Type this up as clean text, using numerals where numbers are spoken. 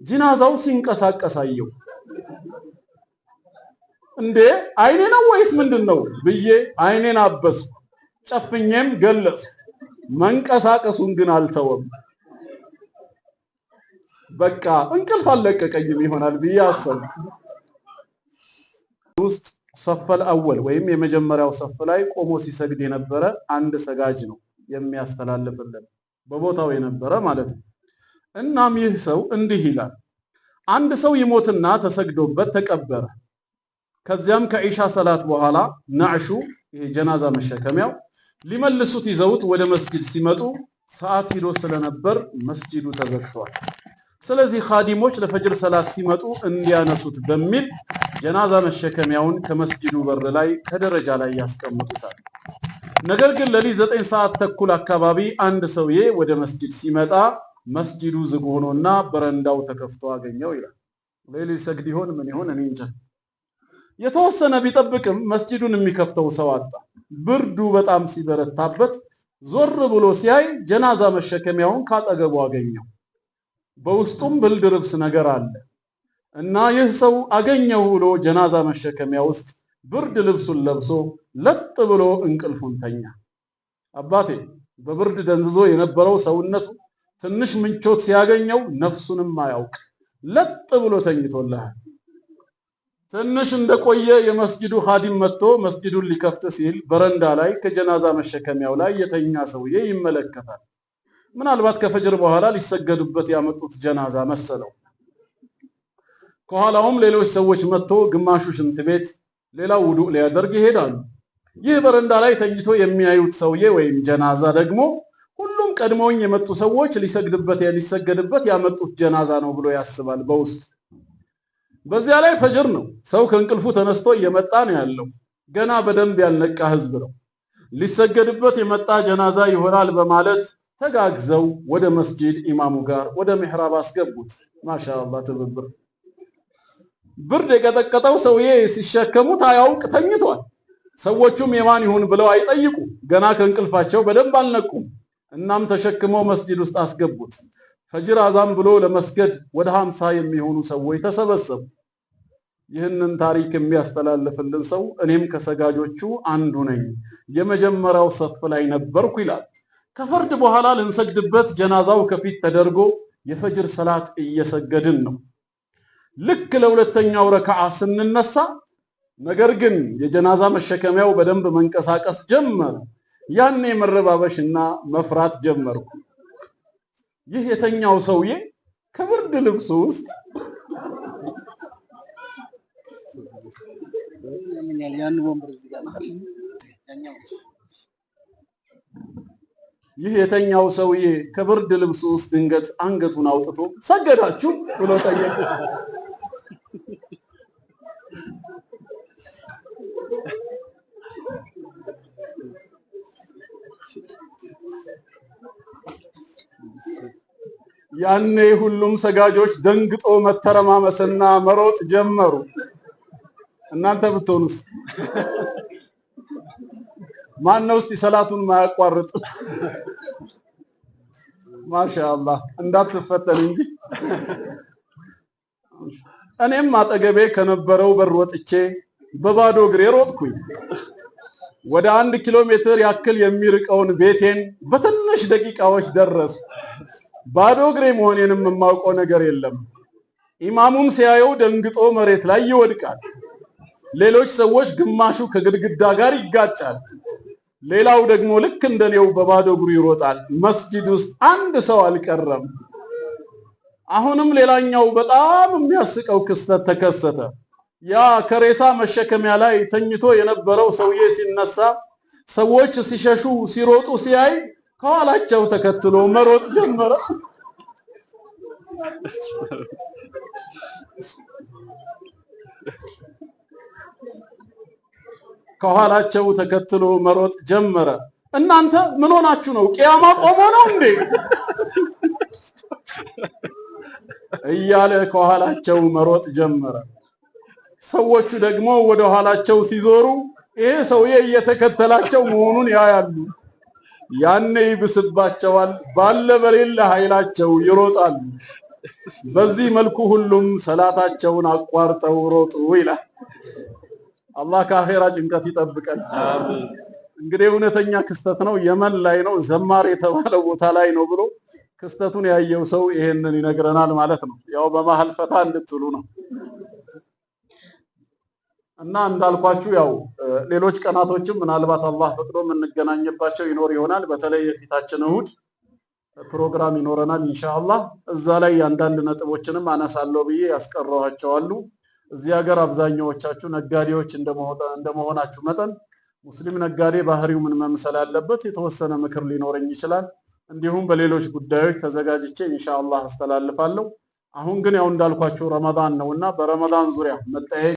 ጂናዛው ሲንቀሳቀስ አየው። እንዴ አይኔ ነው ወይስ ምንድነው ብዬ አይኔን አበስኩ፣ ጨፍኜም ገለጽኩ። መንቀሳቀሱን ግን አልተወም። በቃ እንቅልፍ አለቀቀኝም ይሆናል ብዬ አሰብኩ። ውስጥ ሰፈል አወል ወይም የመጀመሪያው ሰፍ ላይ ቆሞ ሲሰግድ የነበረ አንድ ሰጋጅ ነው የሚያስተላልፍልን፣ በቦታው የነበረ ማለት ነው። እናም ይህ ሰው እንዲህ ይላል። አንድ ሰው ይሞትና ተሰግዶበት ተቀበረ። ከዚያም ከኢሻ ሰላት በኋላ ናዕሹ ይሄ ጀናዛ መሸከሚያው ሊመልሱት ይዘውት ወደ መስጂድ ሲመጡ ሰዓት ሂዶ ስለነበር መስጂዱ ተዘግቷል። ስለዚህ ኻዲሞች ለፈጅር ሰላት ሲመጡ እንዲያነሱት በሚል ጀናዛ መሸከሚያውን ከመስጂዱ በር ላይ ከደረጃ ላይ ያስቀምጡታል። ነገር ግን ለሊት 9 ሰዓት ተኩል አካባቢ አንድ ሰውዬ ወደ መስጂድ ሲመጣ መስጂዱ ዝግ ሆኖና በረንዳው ተከፍቶ አገኘው ይላል። ሌሊት ሰግድ ይሆን ምን ይሆን እኔ እንጃ። የተወሰነ ቢጠብቅም መስጂዱን የሚከፍተው ሰው አጣ። ብርዱ በጣም ሲበረታበት ዞር ብሎ ሲያይ ጀናዛ መሸከሚያውን ካጠገቡ አገኘው። በውስጡም ብልድ ልብስ ነገር አለ እና ይህ ሰው አገኘው ብሎ ጀናዛ መሸከሚያ ውስጥ ብርድ ልብሱን ለብሶ ለጥ ብሎ እንቅልፉን ተኛ። አባቴ በብርድ ደንዝዞ የነበረው ሰውነቱ ትንሽ ምንቾት ሲያገኘው ነፍሱንም አያውቅ ለጥ ብሎ ተኝቶልሃል። ትንሽ እንደቆየ የመስጂዱ ኻዲም መጥቶ መስጂዱን ሊከፍት ሲል በረንዳ ላይ ከጀናዛ መሸከሚያው ላይ የተኛ ሰውዬ ይመለከታል። ምናልባት ከፈጅር በኋላ ሊሰገዱበት ያመጡት ጀናዛ መሰለው። ከኋላውም ሌሎች ሰዎች መጥቶ ግማሹ ሽንት ቤት ሌላው ውዱእ ሊያደርግ ይሄዳሉ። ይህ በረንዳ ላይ ተኝቶ የሚያዩት ሰውዬ ወይም ጀናዛ ደግሞ ሁሉም ቀድሞኝ የመጡ ሰዎች ሊሰገድበት ያመጡት ጀናዛ ነው ብሎ ያስባል በውስጥ። በዚያ ላይ ፈጅር ነው። ሰው ከእንቅልፉ ተነስቶ እየመጣ ነው ያለው። ገና በደንብ ያልነቃ ህዝብ ነው። ሊሰገድበት የመጣ ጀናዛ ይሆናል በማለት ተጋግዘው ወደ መስጂድ ኢማሙ ጋር ወደ ሚህራብ አስገቡት። ማሻአላህ ትብብር። ብርድ የቀጠቀጠው ሰውዬ ሲሸከሙት አያውቅ ተኝቷል። ሰዎቹም የማን ይሁን ብለው አይጠይቁ፣ ገና ከእንቅልፋቸው በደንብ አልነቁም። እናም ተሸክመው መስጂድ ውስጥ አስገቡት። ፈጅር አዛም ብሎ ለመስገድ ወደ 50 የሚሆኑ ሰዎች ተሰበሰቡ። ይህንን ታሪክ የሚያስተላልፍልን ሰው እኔም ከሰጋጆቹ አንዱ ነኝ፣ የመጀመሪያው ሰፍ ላይ ነበርኩ ይላል። ከፈርድ በኋላ ልንሰግድበት ጀናዛው ከፊት ተደርጎ የፈጅር ሰላት እየሰገድን ነው። ልክ ለሁለተኛው ረካዓ ስንነሳ ነገር ግን የጀናዛ መሸከሚያው በደንብ መንቀሳቀስ ጀመረ። ያኔ መረባበሽና መፍራት ጀመርኩ። ይህ የተኛው ሰውዬ ከብርድ ልብሱ ውስጥ ድንገት አንገቱን አውጥቶ ሰገዳችሁ ብሎ ጠየቀ። ያኔ ሁሉም ሰጋጆች ደንግጦ መተረማመስና መሮጥ ጀመሩ። እናንተ ብትሆኑስ ማን ነው እስቲ ሰላቱን ማያቋርጥ? ማሻአላህ እንዳትፈተን እንጂ። እኔም አጠገቤ ከነበረው በር ወጥቼ በባዶ እግሬ ሮጥኩኝ። ወደ 1 ኪሎ ሜትር ያክል የሚርቀውን ቤቴን በትንሽ ደቂቃዎች ደረሱ። ባዶ እግሬ መሆኔንም የማውቀው ነገር የለም። ኢማሙም ሲያየው ደንግጦ መሬት ላይ ይወድቃል። ሌሎች ሰዎች ግማሹ ከግድግዳ ጋር ይጋጫል። ሌላው ደግሞ ልክ እንደኔው በባዶ እግሩ ይሮጣል። መስጂድ ውስጥ አንድ ሰው አልቀረም። አሁንም ሌላኛው በጣም የሚያስቀው ክስተት ተከሰተ። ያ ከሬሳ መሸከሚያ ላይ ተኝቶ የነበረው ሰውዬ ሲነሳ ሰዎች ሲሸሹ ሲሮጡ ሲያይ ከኋላቸው ተከትሎ መሮጥ ጀመረ። ከኋላቸው ተከትሎ መሮጥ ጀመረ። እናንተ ምን ሆናችሁ ነው? ቂያማ ቆሞ ነው እንዴ? እያለ ከኋላቸው መሮጥ ጀመረ። ሰዎቹ ደግሞ ወደ ኋላቸው ሲዞሩ ይሄ ሰውዬ እየተከተላቸው መሆኑን ያያሉ። ያኔ ይብስባቸዋል። ባለ በሌለ ኃይላቸው ይሮጣሉ። በዚህ መልኩ ሁሉም ሰላታቸውን አቋርጠው ሮጡ ይላል። አላህ ከአኺራ ጭንቀት ይጠብቀን። አሜን። እንግዲህ እውነተኛ ክስተት ነው። የመን ላይ ነው፣ ዘማር የተባለው ቦታ ላይ ነው ብሎ ክስተቱን ያየው ሰው ይሄንን ይነግረናል ማለት ነው። ያው በመሃል ፈታ እንድትሉ ነው። እና እንዳልኳችሁ ያው ሌሎች ቀናቶችም ምናልባት አላህ ፈቅዶ የምንገናኝባቸው ይኖር ይሆናል። በተለይ የፊታችን እሁድ ፕሮግራም ይኖረናል ኢንሻአላህ። እዛ ላይ አንዳንድ ነጥቦችንም አነሳለሁ ብዬ ያስቀረዋቸዋሉ። እዚህ ሀገር አብዛኛዎቻችሁ ነጋዴዎች እንደመሆናችሁ መጠን ሙስሊም ነጋዴ ባህሪው ምን መምሰል አለበት የተወሰነ ምክር ሊኖረኝ ይችላል። እንዲሁም በሌሎች ጉዳዮች ተዘጋጅቼ ኢንሻአላህ አስተላልፋለሁ። አሁን ግን ያው እንዳልኳችሁ ረመዳን ነውና በረመዳን ዙሪያ መጠየቅ